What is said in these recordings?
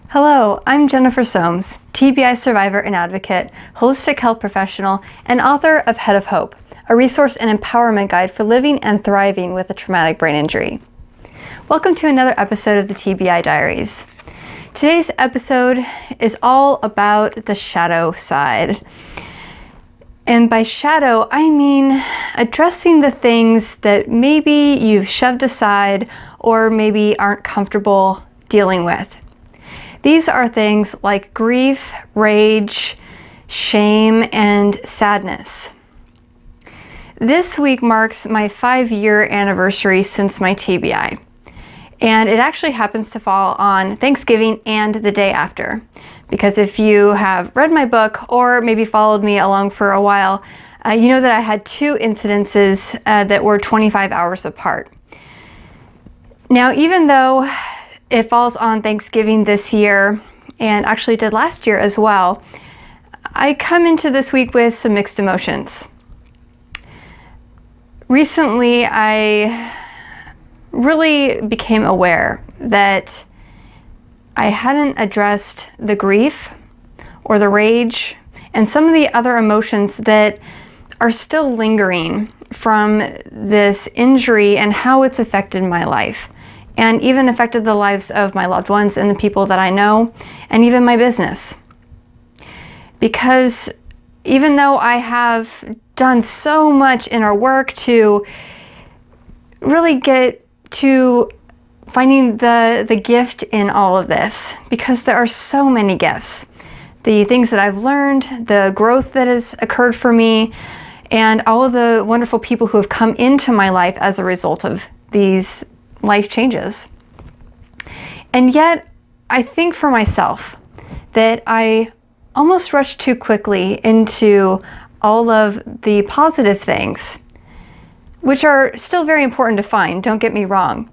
Hello, I'm Jennifer Soames, TBI survivor and advocate, holistic health professional, and author of Head of Hope, a resource and empowerment guide for living and thriving with a traumatic brain injury. Welcome to another episode of the TBI Diaries. Today's episode is all about the shadow side. And by shadow, I mean addressing the things that maybe you've shoved aside or maybe aren't comfortable dealing with. These are things like grief, rage, shame, and sadness. This week marks my 5-year anniversary since my TBI. And it actually happens to fall on Thanksgiving and the day after. Because if you have read my book or maybe followed me along for a while, you know that I had 2 incidences that were 25 hours apart. Now, even though it falls on Thanksgiving this year, and actually did last year as well, I come into this week with some mixed emotions. Recently, I really became aware that I hadn't addressed the grief or the rage and some of the other emotions that are still lingering from this injury and how it's affected my life, and even affected the lives of my loved ones and the people that I know, and even my business. Because even though I have done so much in our work to really get to finding the gift in all of this, because there are so many gifts. The things that I've learned, the growth that has occurred for me, and all of the wonderful people who have come into my life as a result of these life changes. And yet, I think for myself that I almost rushed too quickly into all of the positive things, which are still very important to find, don't get me wrong.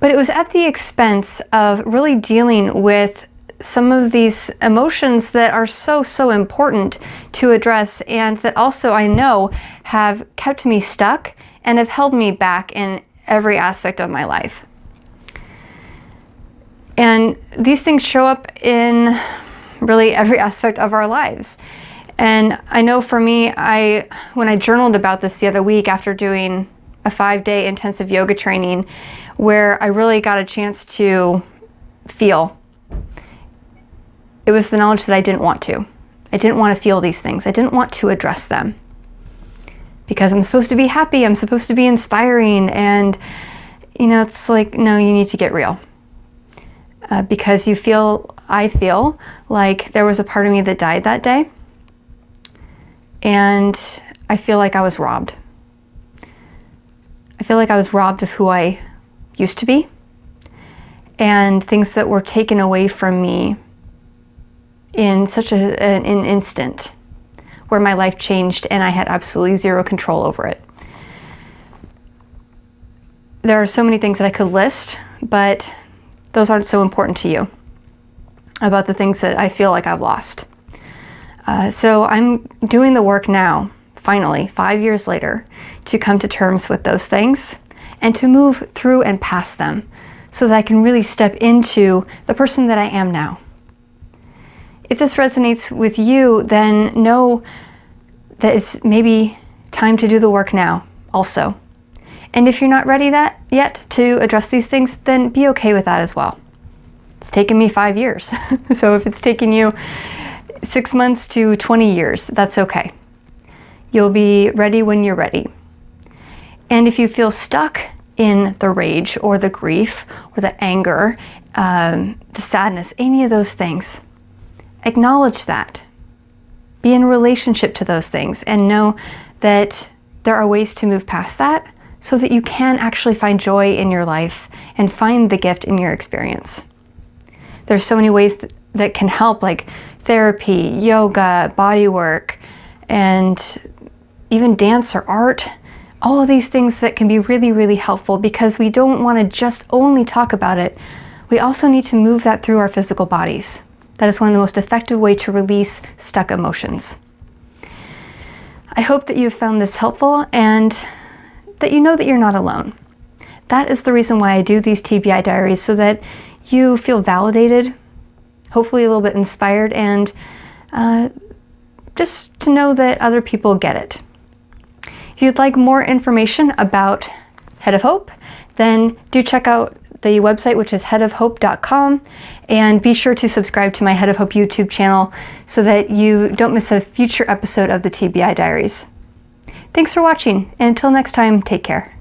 But it was at the expense of really dealing with some of these emotions that are so important to address, and that also I know have kept me stuck and have held me back in every aspect of my life. And these things show up in really every aspect of our lives. And I know for me, when I journaled about this the other week after doing a 5-day intensive yoga training where I really got a chance to feel, it was the knowledge that I didn't want to. I didn't want to feel these things. I didn't want to address them. Because I'm supposed to be happy, I'm supposed to be inspiring, and it's like, no, you need to get real. Because I feel like there was a part of me that died that day, and I feel like I was robbed. I feel like I was robbed of who I used to be, and things that were taken away from me in such an instant, where my life changed and I had absolutely zero control over it. There are so many things that I could list, but those aren't so important to you, about the things that I feel like I've lost. So I'm doing the work now, finally, 5 years later, to come to terms with those things and to move through and past them so that I can really step into the person that I am now. If this resonates with you, then know that it's maybe time to do the work now also. And if you're not ready yet to address these things, then be okay with that as well. It's taken me 5 years. So if it's taken you 6 months to 20 years, that's okay. You'll be ready when you're ready. And if you feel stuck in the rage or the grief or the anger, the sadness, any of those things, acknowledge that. Be in relationship to those things and know that there are ways to move past that so that you can actually find joy in your life and find the gift in your experience. There's so many ways that can help, like therapy, yoga, body work, and even dance or art. All of these things that can be really helpful, because we don't want to just only talk about it. We also need to move that through our physical bodies. That is one of the most effective ways to release stuck emotions. I hope that you've found this helpful and that you know that you're not alone. That is the reason why I do these TBI diaries, so that you feel validated hopefully a little bit inspired, and just to know that other people get it. If you'd like more information about Head of Hope, then do check out the website, which is headofhope.com, and be sure to subscribe to my Head of Hope YouTube channel so that you don't miss a future episode of the TBI Diaries. Thanks for watching, and until next time, take care.